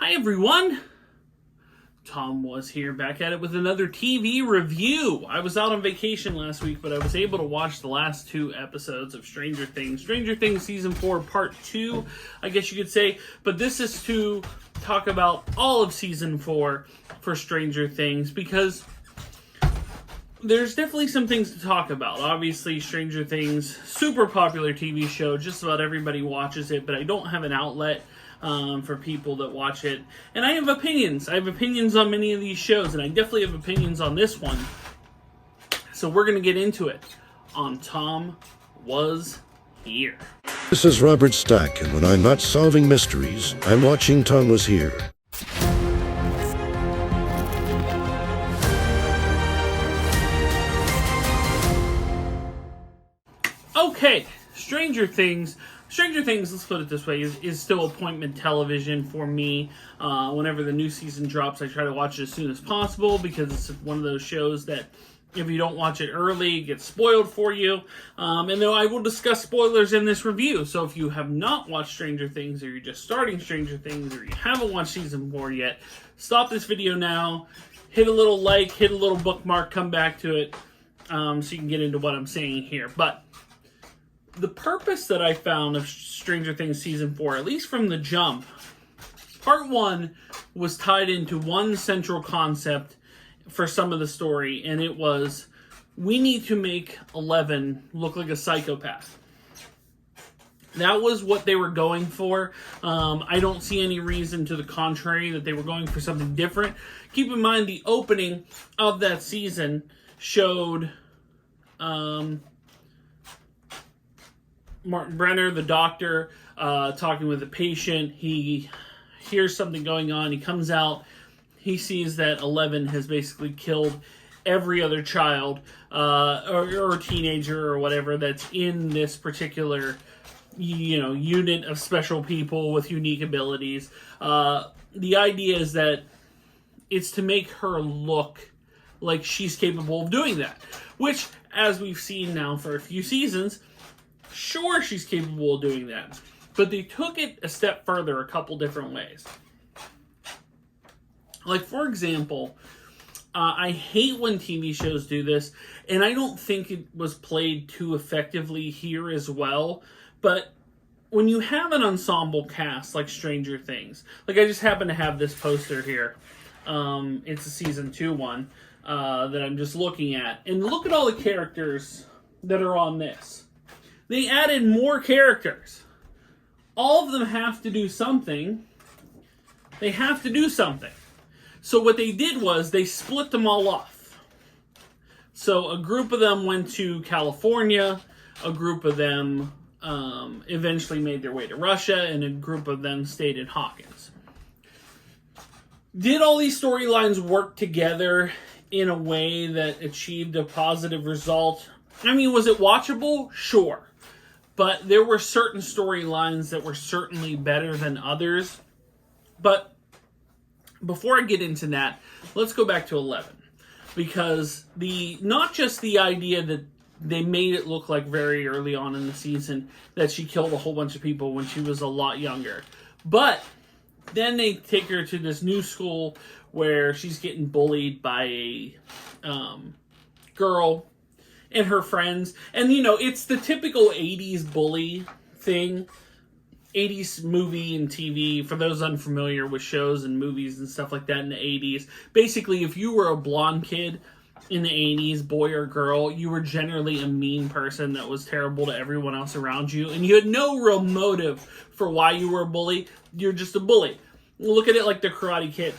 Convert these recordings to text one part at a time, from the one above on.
Hi everyone, Tom was here back at it with another TV review. I was out on vacation last week, but I was able to watch the last two episodes of Stranger Things. Stranger Things Season 4 Part 2, I guess you could say. But this is to talk about all of Season 4 for Stranger Things, because there's definitely some things to talk about. Obviously, Stranger Things, super popular TV show. Just about everybody watches it, but I don't have an outlet for people that watch it. And I have opinions. I have opinions on many of these shows, and I definitely have opinions on this one. So we're going to get into it on Tom Was Here. This is Robert Stack, and when I'm not solving mysteries, I'm watching Tom Was Here. Okay, Stranger Things, let's put it this way, is still appointment television for me. Whenever the new season drops, I try to watch it as soon as possible, because it's one of those shows that if you don't watch it early, it gets spoiled for you. And though I will discuss spoilers in this review, so if you have not watched Stranger Things, or you're just starting Stranger Things, or you haven't watched Season 4 yet, stop this video now, hit a little like, hit a little bookmark, come back to it, so you can get into what I'm saying here. But the purpose that I found of Stranger Things Season 4, at least from the jump, Part 1 was tied into one central concept for some of the story, and it was, we need to make Eleven look like a psychopath. That was what they were going for. I don't see any reason to the contrary that they were going for something different. Keep in mind, the opening of that season showed Martin Brenner, the doctor, talking with a patient. He hears something going on. He comes out. He sees that Eleven has basically killed every other child or teenager or whatever that's in this particular, unit of special people with unique abilities. The idea is that it's to make her look like she's capable of doing that, which, as we've seen now for a few seasons, sure, she's capable of doing that. But they took it a step further a couple different ways. Like, for example, I hate when TV shows do this, and I don't think it was played too effectively here as well. But when you have an ensemble cast like Stranger Things, like I just happen to have this poster here. It's a Season 2 one that I'm just looking at. And look at all the characters that are on this. They added more characters. All of them have to do something. They have to do something. So what they did was they split them all off. So a group of them went to California. A group of them eventually made their way to Russia. And a group of them stayed in Hawkins. Did all these storylines work together in a way that achieved a positive result? I mean, was it watchable? Sure. But there were certain storylines that were certainly better than others. But before I get into that, let's go back to 11. Because not just the idea that they made it look like very early on in the season that she killed a whole bunch of people when she was a lot younger. But then they take her to this new school where she's getting bullied by a girl and her friends. And, it's the typical 80s bully thing. 80s movie and TV, for those unfamiliar with shows and movies and stuff like that in the 80s. Basically, if you were a blonde kid in the 80s, boy or girl, you were generally a mean person that was terrible to everyone else around you. And you had no real motive for why you were a bully. You're just a bully. Look at it like the Karate Kid.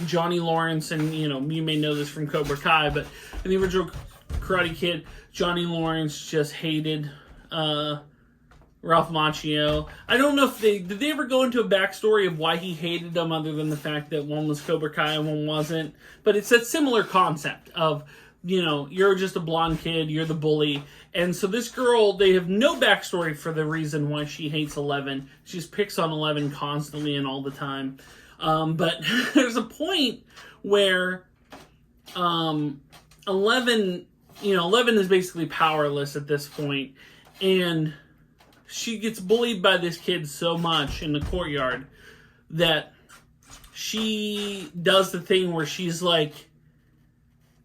Johnny Lawrence, and you may know this from Cobra Kai, but in the original Karate Kid, Johnny Lawrence just hated Ralph Macchio. I don't know if did they ever go into a backstory of why he hated them, other than the fact that one was Cobra Kai and one wasn't. But it's a similar concept of, you're just a blonde kid, you're the bully. And so this girl, they have no backstory for the reason why she hates Eleven. She just picks on Eleven constantly and all the time. But there's a point where Eleven is basically powerless at this point, and she gets bullied by this kid so much in the courtyard that she does the thing where she's like,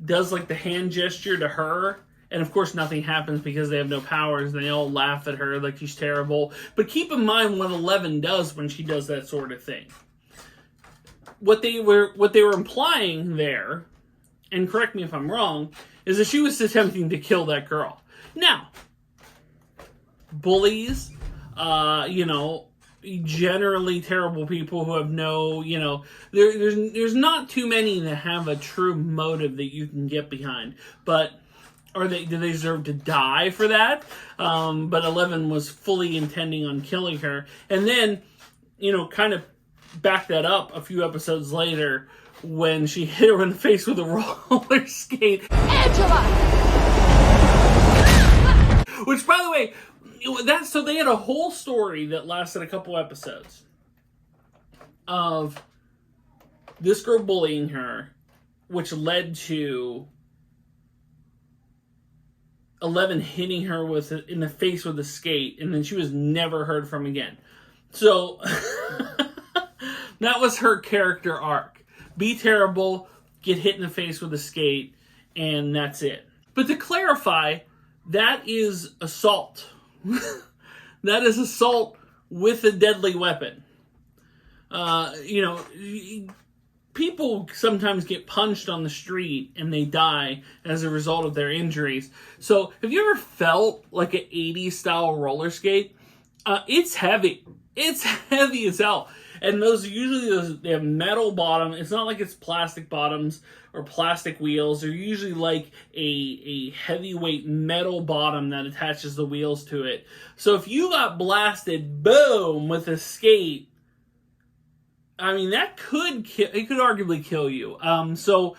does like the hand gesture to her. And of course nothing happens because they have no powers and they all laugh at her like she's terrible. But keep in mind what Eleven does when she does that sort of thing. What they were implying there, and correct me if I'm wrong, is that she was attempting to kill that girl. Now, bullies, generally terrible people who have no, there's not too many that have a true motive that you can get behind. But do they deserve to die for that? But Eleven was fully intending on killing her. And then, kind of back that up a few episodes later when she hit her in the face with a roller skate. Angela! Which, by the way, so they had a whole story that lasted a couple episodes of this girl bullying her, which led to Eleven hitting her in the face with a skate, and then she was never heard from again. So that was her character arc. Be terrible, get hit in the face with a skate, and that's it. But to clarify, that is assault. That is assault with a deadly weapon. People sometimes get punched on the street and they die as a result of their injuries. So, have you ever felt like an 80s style roller skate? It's heavy. It's heavy as hell. And they have metal bottom. It's not like it's plastic bottoms or plastic wheels. They're usually like a heavyweight metal bottom that attaches the wheels to it. So if you got blasted, boom, with a skate, I mean, it could arguably kill you. So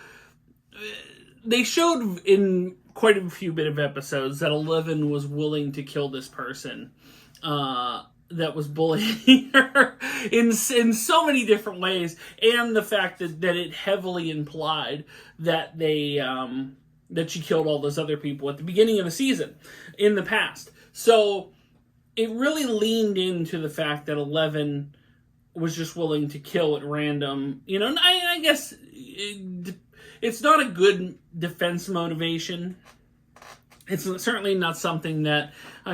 they showed in quite a few bit of episodes that Eleven was willing to kill this person that was bullying her in so many different ways, and the fact that it heavily implied that that she killed all those other people at the beginning of the season in the past. So it really leaned into the fact that Eleven was just willing to kill at random. I guess it's not a good defense motivation. It's certainly not something that, I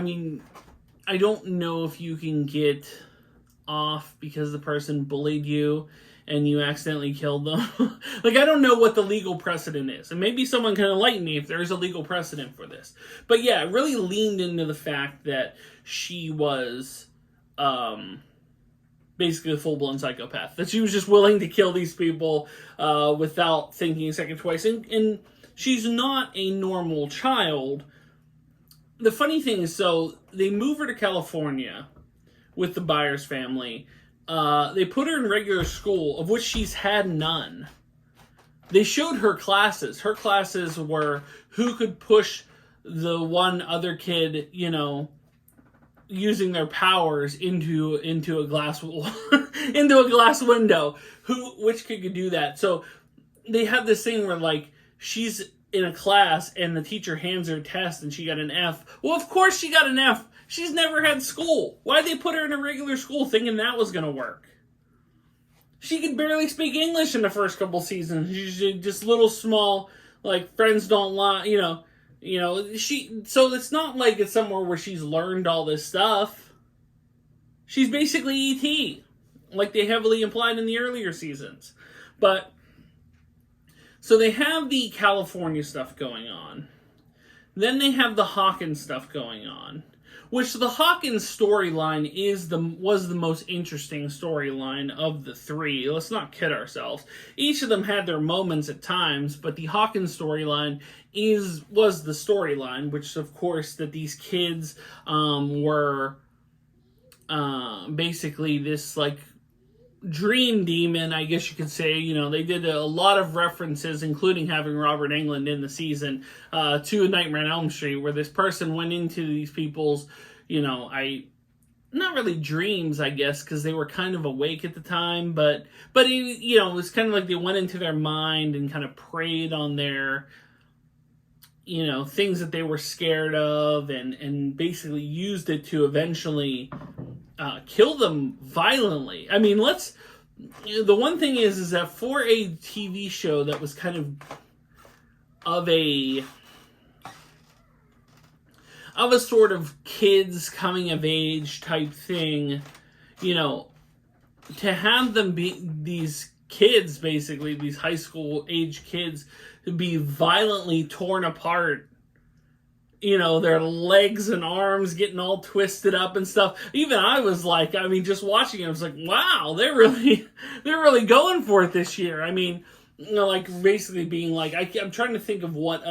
don't know if you can get off because the person bullied you and you accidentally killed them. I don't know what the legal precedent is. And maybe someone can enlighten me if there is a legal precedent for this. But yeah, it really leaned into the fact that she was basically a full-blown psychopath. That she was just willing to kill these people without thinking a second twice. And she's not a normal child. The funny thing is, so they move her to California with the Byers family. They put her in regular school, of which she's had none. They showed her classes. Her classes were who could push the one other kid, using their powers into a glass into a glass window. Which kid could do that? So they have this thing where she's in a class and the teacher hands her a test and she got an F. Well, of course she got an F. She's never had school. Why'd they put her in a regular school thinking that was going to work? She could barely speak English in the first couple seasons. She's just little small, friends don't lie, so it's not like it's somewhere where she's learned all this stuff. She's basically E.T., like they heavily implied in the earlier seasons. But so they have the California stuff going on. Then they have the Hawkins stuff going on. Which the Hawkins storyline was the most interesting storyline of the three. Let's not kid ourselves. Each of them had their moments at times, but the Hawkins storyline was the storyline, which of course that these kids were basically this dream demon, I guess you could say. They did a lot of references, including having Robert Englund in the season, to A Nightmare on Elm Street, where this person went into these people's, not really dreams, I guess, because they were kind of awake at the time, but it was kind of like they went into their mind and kind of preyed on their things that they were scared of, and basically used it to eventually kill them violently. I mean, the one thing is that for a TV show that was kind of a sort of kids coming of age type thing, to have them be these kids, basically these high school age kids, to be violently torn apart, their legs and arms getting all twisted up and stuff. Even I was like, just watching it, I was like, wow, they're really going for it this year. Basically being like, I'm trying to think of what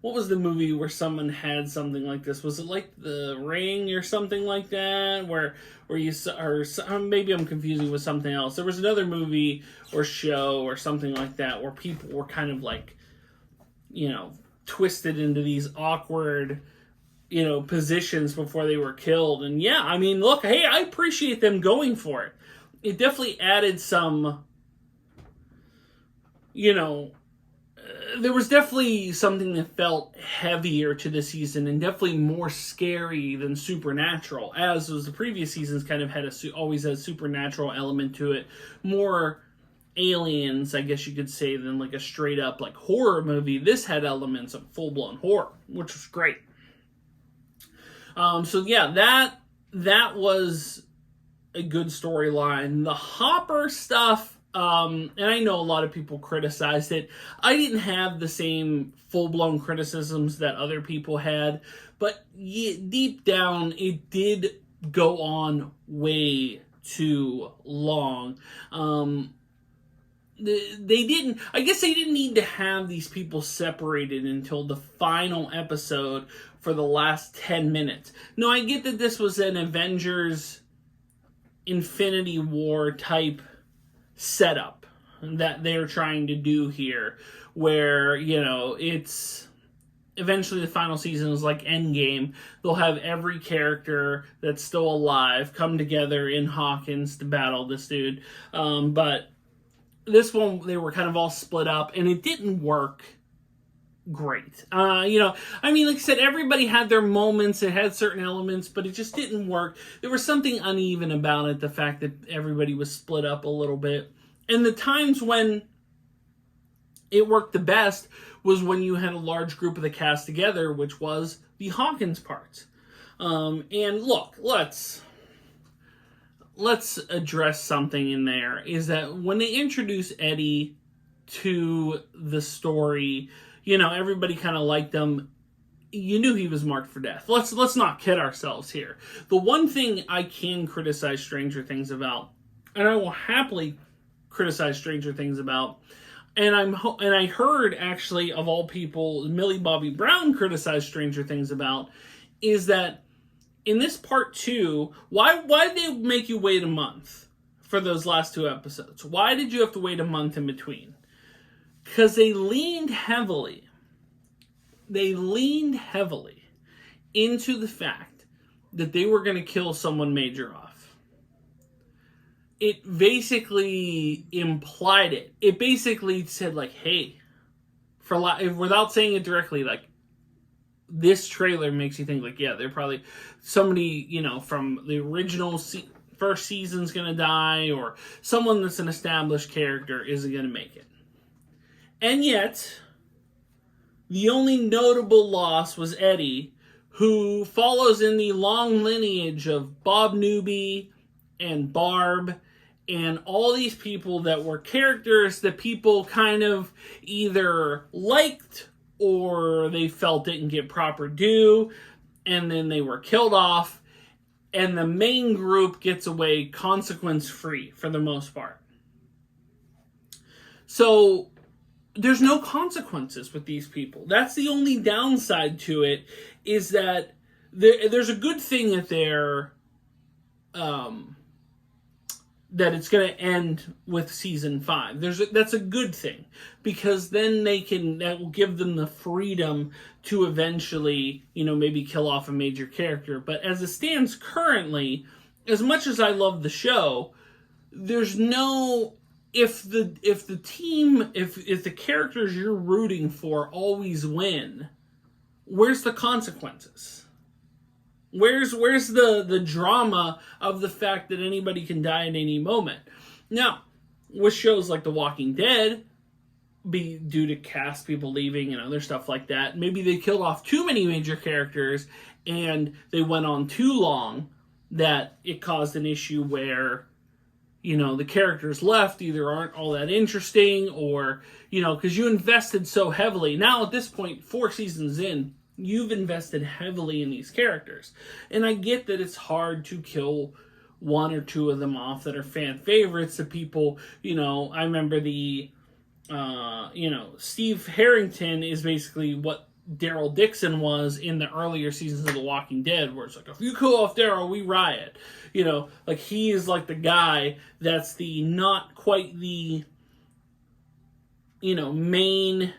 was the movie where someone had something like this? Was it like The Ring or something like that? Where you saw, or maybe I'm confusing with something else. There was another movie or show or something like that where people were kind of like, twisted into these awkward, positions before they were killed. And yeah, look, hey, I appreciate them going for it. It definitely added some, there was definitely something that felt heavier to the season and definitely more scary than supernatural, as was the previous seasons kind of always had a supernatural element to it. More aliens, I guess you could say, than like a straight up like horror movie. This had elements of full-blown horror, which was great. So yeah, that was a good storyline. The Hopper stuff, and I know a lot of people criticized it. I didn't have the same full-blown criticisms that other people had, but deep down, it did go on way too long. They didn't need to have these people separated until the final episode for the last 10 minutes. No, I get that this was an Avengers Infinity War type setup that they're trying to do here, where, it's eventually the final season is like Endgame. They'll have every character that's still alive come together in Hawkins to battle this dude. But this one, they were kind of all split up, and it didn't work great. Like I said, everybody had their moments, it had certain elements, but it just didn't work. There was something uneven about it, the fact that everybody was split up a little bit. And the times when it worked the best was when you had a large group of the cast together, which was the Hawkins parts. And look, let's address something in there, is that when they introduce Eddie to the story, everybody kind of liked him. You knew he was marked for death. Let's not kid ourselves here. The one thing I can criticize Stranger Things about, and I will happily criticize Stranger Things about, and I heard, actually, of all people, Millie Bobby Brown criticize Stranger Things about, is that in this part 2, why did they make you wait a month for those last 2 episodes? Why did you have to wait a month in between? Because they leaned heavily into the fact that they were going to kill someone major off. It basically implied it. It basically said, like, hey, without saying it directly, like, this trailer makes you think, like, yeah, they're probably somebody, from the original first season's going to die, or someone that's an established character isn't going to make it. And yet, the only notable loss was Eddie, who follows in the long lineage of Bob Newby and Barb and all these people that were characters that people kind of either liked or they felt didn't get proper due, and then they were killed off, and the main group gets away consequence-free for the most part. So there's no consequences with these people. That's the only downside to it, is that there's a good thing that they're that it's going to end with season 5. That's a good thing, because then that will give them the freedom to eventually, maybe kill off a major character. But as it stands currently, as much as I love the show, if the characters you're rooting for always win, where's the consequences? Where's the drama of the fact that anybody can die at any moment? Now, with shows like The Walking Dead, be due to cast people leaving and other stuff like that, maybe they killed off too many major characters and they went on too long that it caused an issue where, the characters left either aren't all that interesting or, because you invested so heavily. Now at this point, 4 seasons in, you've invested heavily in these characters. And I get that it's hard to kill 1 or 2 of them off that are fan favorites of people. I remember Steve Harrington is basically what Daryl Dixon was in the earlier seasons of The Walking Dead, where it's like, if you kill off Daryl, we riot. He is like the guy that's the not quite the, main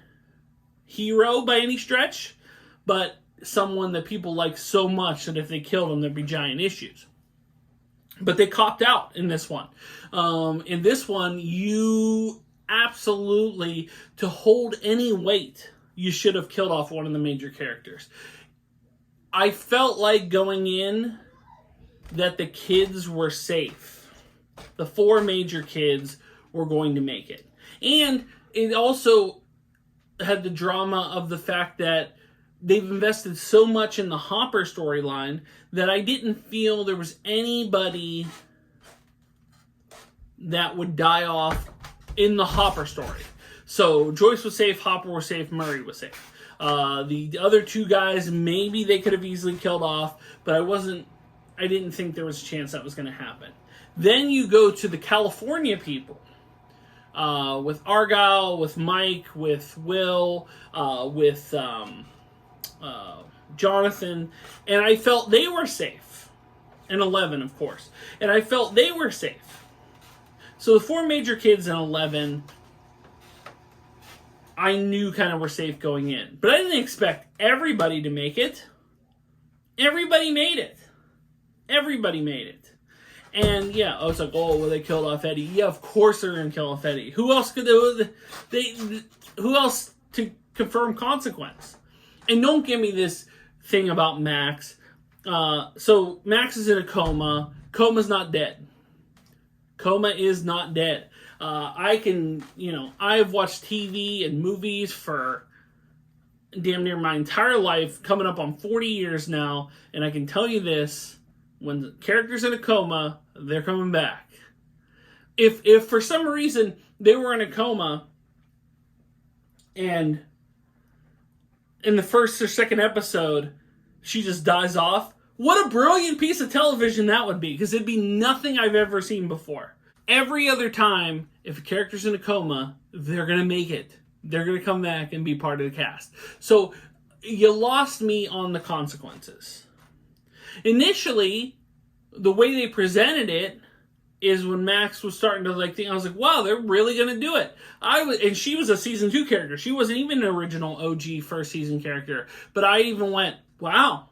hero by any stretch, but someone that people like so much that if they killed him, there'd be giant issues. But they copped out in this one. In this one, you absolutely, to hold any weight, you should have killed off one of the major characters. I felt like going in that the kids were safe. The 4 major kids were going to make it. And it also had the drama of the fact that they've invested so much in the Hopper storyline that I didn't feel there was anybody that would die off in the Hopper story. So Joyce was safe, Hopper was safe, Murray was safe. The other 2 guys, maybe they could have easily killed off, but I didn't think there was a chance that was going to happen. Then you go to the California people, with Argyle, with Mike, with Will, with Jonathan, and I felt they were safe. And 11, of course. And I felt they were safe. So the 4 major kids and 11, I knew kind of were safe going in. But I didn't expect everybody to make it. Everybody made it. Everybody made it. And yeah, it's like, well, they killed off Eddie. Yeah, of course they're going to kill off Eddie. Who else could who else to confirm consequence? And don't give me this thing about Max. So Max is in a coma. Coma's not dead. Coma is not dead. I've watched TV and movies for damn near my entire life, coming up on 40 years now, and I can tell you this, when the character's in a coma, they're coming back. If for some reason they were in a coma and in the first or second episode she just dies off, what a brilliant piece of television that would be, because it'd be nothing I've ever seen before. Every other time, if a character's in a coma, they're going to make it. They're going to come back and be part of the cast. So you lost me on the consequences. Initially, the way they presented it is when Max was starting to think, I was like, wow, they're really going to do it. And she was a season 2 character. She wasn't even an original OG first season character. But I even went, wow.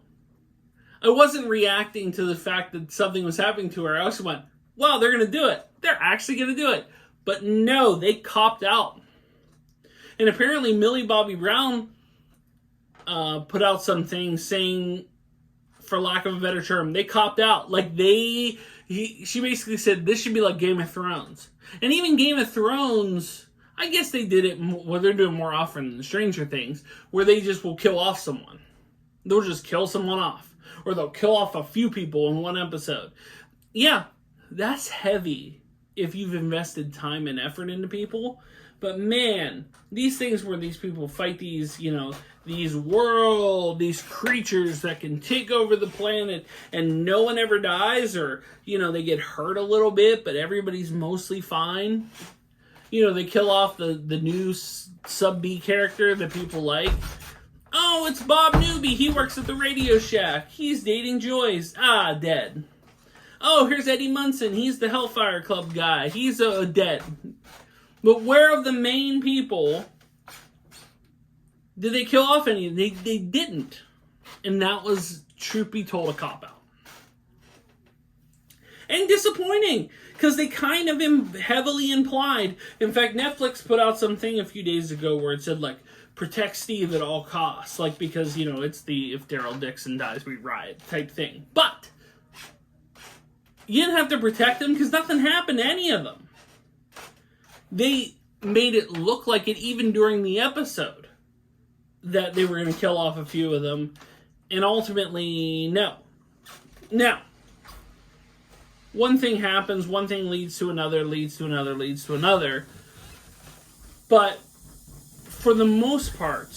I wasn't reacting to the fact that something was happening to her. I also went, wow, they're going to do it. They're actually going to do it. But no, they copped out. And apparently Millie Bobby Brown put out some things saying, for lack of a better term, they copped out. She basically said this should be like Game of Thrones. And even Game of Thrones, I guess they did it, well, they're doing more often than Stranger Things, where they just will kill off someone. They'll just kill someone off. Or they'll kill off a few people in one episode. Yeah, that's heavy if you've invested time and effort into people. But man, these things where these people fight these creatures that can take over the planet and no one ever dies, or, they get hurt a little bit, but everybody's mostly fine. They kill off the new sub-B character that people like. Oh, it's Bob Newby. He works at the Radio Shack. He's dating Joyce. Ah, dead. Oh, here's Eddie Munson. He's the Hellfire Club guy. He's dead. But where of the main people did they kill off any? They didn't. And that was, truth be told, a cop-out. And disappointing. Because they kind of heavily implied. In fact, Netflix put out something a few days ago where it said, like, protect Steve at all costs. Like, because, it's the if Daryl Dixon dies, we riot type thing. But you didn't have to protect them because nothing happened to any of them. They made it look like it even during the episode that they were going to kill off a few of them. And ultimately, no. Now, one thing happens, one thing leads to another, leads to another, leads to another. But for the most part,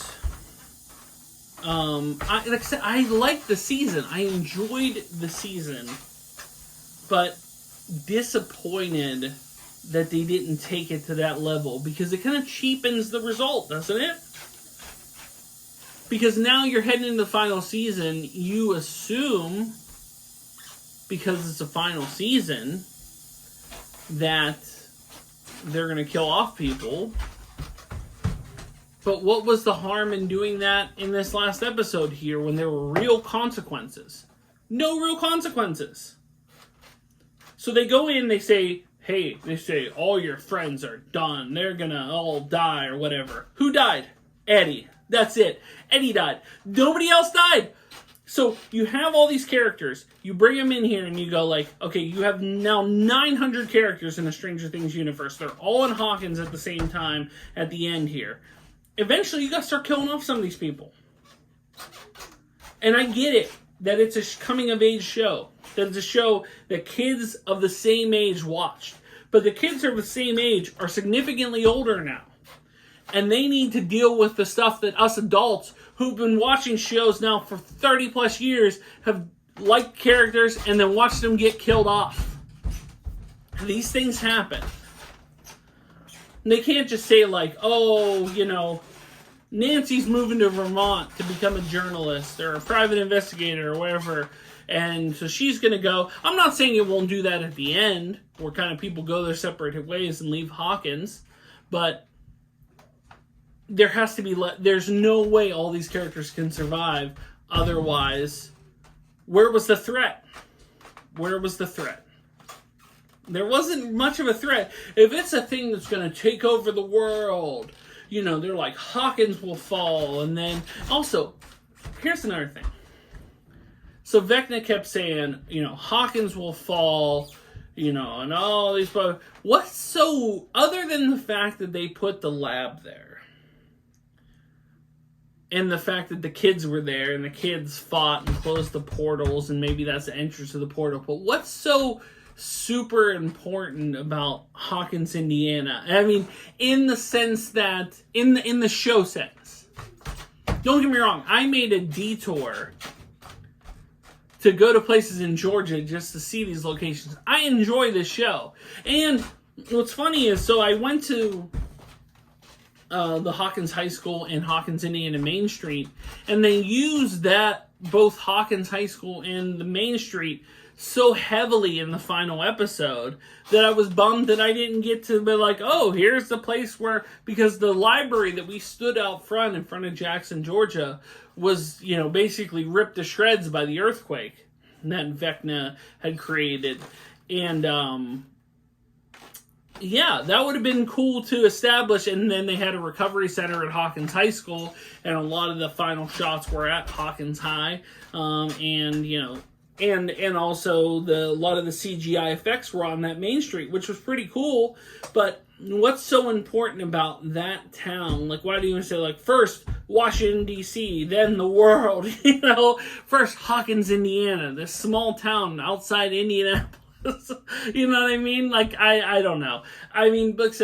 like I said, I liked the season. I enjoyed the season. But disappointed that they didn't take it to that level, because it kind of cheapens the result, doesn't it? Because now you're heading into the final season, you assume, because it's a final season, that they're going to kill off people. But what was the harm in doing that in this last episode here when there were real consequences? No real consequences. So they go in, they say, all your friends are done. They're going to all die or whatever. Who died? Eddie. That's it. Eddie died. Nobody else died. So you have all these characters. You bring them in here and you go like, okay, you have now 900 characters in the Stranger Things universe. They're all in Hawkins at the same time at the end here. Eventually you got to start killing off some of these people. And I get it that it's a coming of age show. That it's a show that kids of the same age watched. But the kids of the same age are significantly older now. And they need to deal with the stuff that us adults who've been watching shows now for 30 plus years have liked characters and then watched them get killed off. These things happen. And they can't just say like, Nancy's moving to Vermont to become a journalist or a private investigator or whatever. And so she's going to go. I'm not saying it won't do that at the end, where kind of people go their separate ways and leave Hawkins. But there has to be, there's no way all these characters can survive. Otherwise, where was the threat? Where was the threat? There wasn't much of a threat. If it's a thing that's going to take over the world, they're like, Hawkins will fall. And then, also, here's another thing. So Vecna kept saying, Hawkins will fall, and all these... What's so... Other than the fact that they put the lab there, and the fact that the kids were there, and the kids fought and closed the portals, and maybe that's the entrance to the portal, but what's so super important about Hawkins, Indiana? I mean, in the sense that... In the show sense. Don't get me wrong, I made a detour to go to places in Georgia just to see these locations. I enjoy this show. And what's funny is, so I went to the Hawkins High School in Hawkins, Indiana, Main Street, and they used that, both Hawkins High School and the Main Street, so heavily in the final episode that I was bummed that I didn't get to be like, oh, here's the place where, because the library that we stood out front in front of Jackson, Georgia, was, basically ripped to shreds by the earthquake that Vecna had created. And, that would have been cool to establish. And then they had a recovery center at Hawkins High School, and a lot of the final shots were at Hawkins High. And also a lot of the CGI effects were on that Main Street, which was pretty cool. But what's so important about that town? Like, why do you say, like, first Washington, D.C., then the world, First Hawkins, Indiana, this small town outside Indianapolis. You know what I mean? Like, I don't know. I mean, but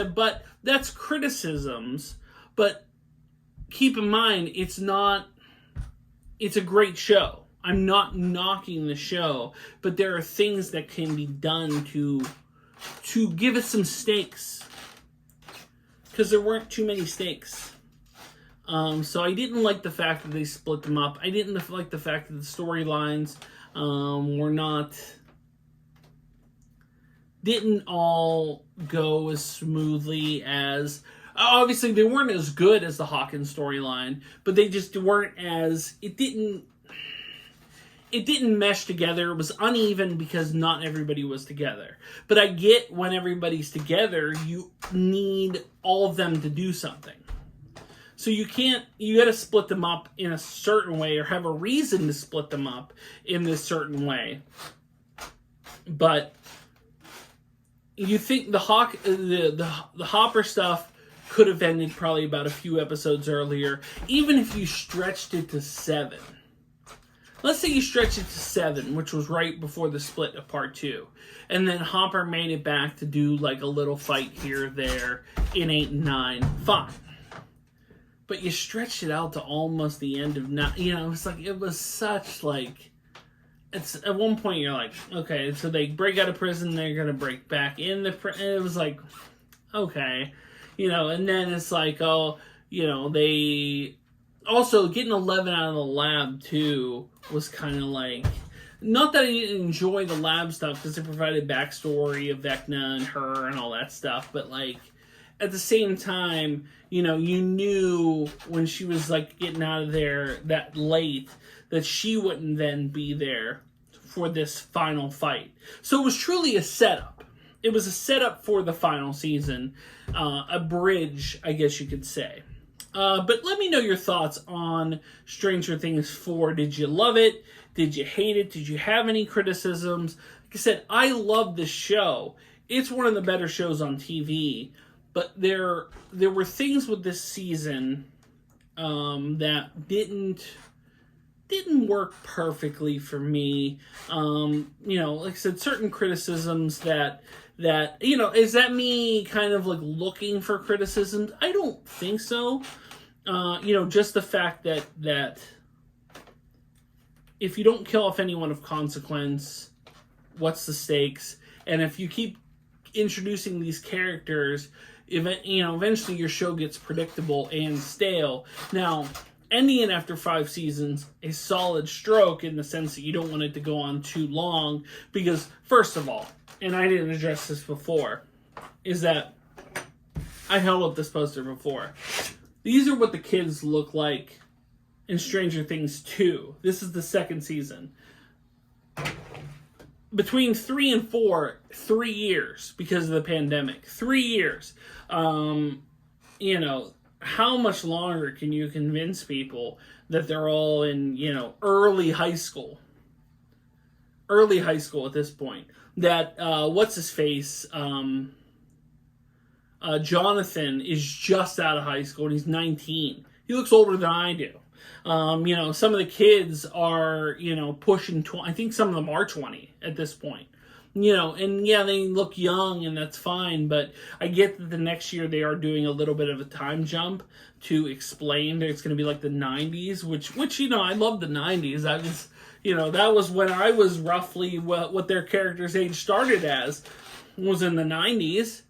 that's criticisms. But keep in mind, it's a great show. I'm not knocking the show, but there are things that can be done to give it some stakes, because there weren't too many stakes. So I didn't like the fact that they split them up. I didn't like the fact that the storylines didn't all go as smoothly as... Obviously, they weren't as good as the Hawkins storyline, but they just weren't as... It it didn't mesh together. It was uneven because not everybody was together. But I get when everybody's together, you need all of them to do something. So you got to split them up in a certain way, or have a reason to split them up in this certain way. But you think the Hopper stuff could have ended probably about a few episodes earlier, even if you stretched it to 7. Let's say you stretched it to 7, which was right before the split of part 2. And then Hopper made it back to do like a little fight here or there in 8 and 9. Fine. But you stretched it out to almost the end of 9. You know, it's like, it was such like... It's at one point you're like, okay, so they break out of prison, they're going to break back in the prison. It was like, okay. You know, and then it's like, oh, you know, they... Also, getting 11 out of the lab, too, was kind of like... Not that I didn't enjoy the lab stuff, because it provided backstory of Vecna and her and all that stuff, but, like, at the same time, you know, you knew when she was, like, getting out of there that late, that she wouldn't then be there for this final fight. So it was truly a setup. It was a setup for the final season, a bridge, I guess you could say. But let me know your thoughts on Stranger Things 4. Did you love it? Did you hate it? Did you have any criticisms? Like I said, I love this show. It's one of the better shows on TV. But there were things with this season that didn't work perfectly for me. You know, like I said, certain criticisms that, you know, is that me kind of like looking for criticisms? I don't think so. You know, just the fact that if you don't kill off anyone of consequence, what's the stakes? And if you keep introducing these characters, you know, eventually your show gets predictable and stale. Now, ending it after 5 seasons, a solid stroke in the sense that you don't want it to go on too long, because first of all, and I didn't address this before, is that I held up this poster before. These are what the kids look like in Stranger Things 2. This is the 2nd season. Between 3 and 4, 3 years because of the pandemic. 3 years. You know, how much longer can you convince people that they're all in, you know, early high school? Early high school at this point. That, what's his face? Jonathan is just out of high school and he's 19. He looks older than I do. You know, some of the kids are, you know, pushing 20. I think some of them are 20 at this point. You know, and yeah, they look young and that's fine, but I get that the next year they are doing a little bit of a time jump to explain that it's going to be like the 90s, which, you know, I love the 90s. I was, you know, that was when I was roughly what their character's age started as, was in the 90s.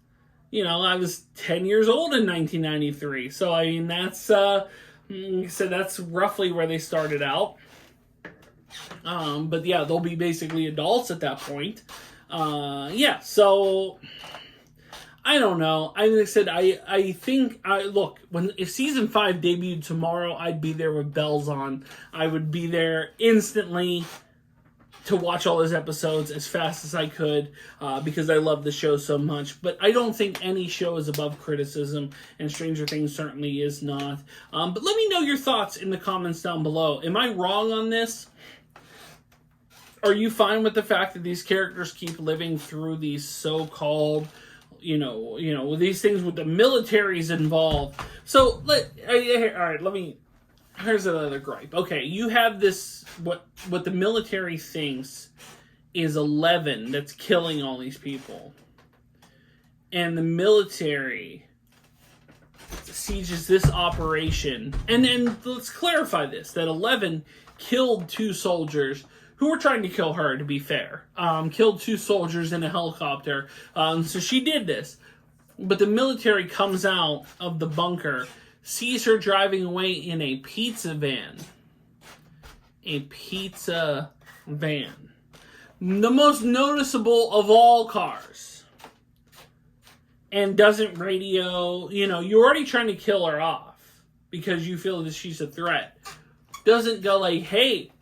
You know, I was 10 years old in 1993. So, I mean, that's, so that's roughly where they started out. But yeah, they'll be basically adults at that point. Yeah, so I don't know. Like I said, I think look, if season 5 debuted tomorrow, I'd be there with bells on. I would be there instantly to watch all those episodes as fast as I could, because I love the show so much. But I don't think any show is above criticism, and Stranger Things certainly is not. But let me know your thoughts in the comments down below. Am I wrong on this? Are you fine with the fact that these characters keep living through these so-called, you know, these things with the militaries involved? So, all right, let me... Here's another gripe. Okay, you have this, what the military thinks is 11 that's killing all these people. And the military sieges this operation. And let's clarify this, that 11 killed 2 soldiers who were trying to kill her, to be fair. Killed 2 soldiers in a helicopter. So she did this. But the military comes out of the bunker, sees her driving away in a pizza van. A pizza van. The most noticeable of all cars. And doesn't radio, you know, you're already trying to kill her off because you feel that she's a threat. Doesn't go like, hey,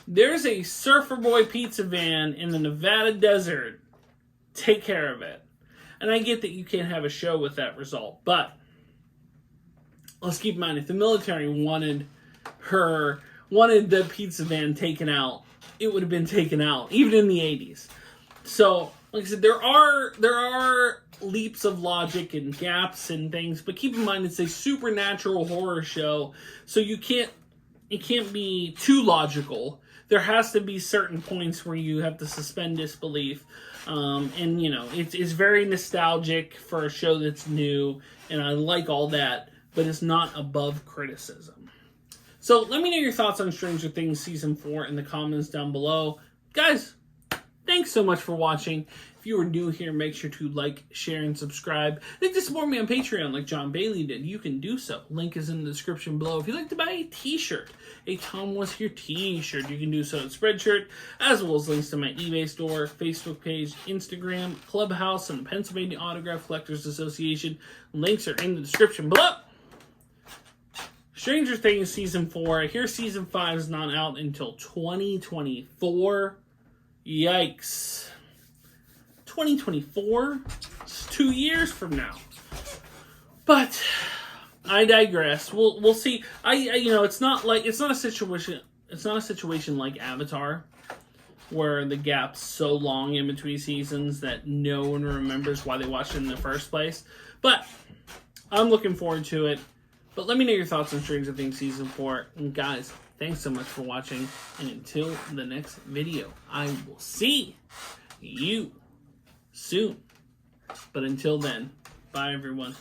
There's a Surfer Boy pizza van in the Nevada desert. Take care of it. And I get that you can't have a show with that result, but let's keep in mind, if the military wanted the pizza van taken out, it would have been taken out, even in the 80s. So, like I said, there are leaps of logic and gaps and things, but keep in mind it's a supernatural horror show, so it can't be too logical. There has to be certain points where you have to suspend disbelief. And, you know, it's very nostalgic for a show that's new, and I like all that, but it's not above criticism. So let me know your thoughts on Stranger Things Season 4 in the comments down below. Guys, thanks so much for watching. If you are new here, make sure to like, share, and subscribe. If you'd like to support me on Patreon like John Bailey did, you can do so. Link is in the description below. If you'd like to buy a t-shirt, a Tomwashere t-shirt, you can do so at Spreadshirt, as well as links to my eBay store, Facebook page, Instagram, Clubhouse, and the Pennsylvania Autograph Collectors Association. Links are in the description below. Stranger Things Season 4. I hear Season 5 is not out until 2024. Yikes. 2024? It's 2 years from now. But I digress. We'll see. It's not a situation like Avatar, where the gap's so long in between seasons that no one remembers why they watched it in the first place. But I'm looking forward to it. But let me know your thoughts on Stranger Things Season 4. And guys, thanks so much for watching. And until the next video, I will see you soon. But until then, bye everyone.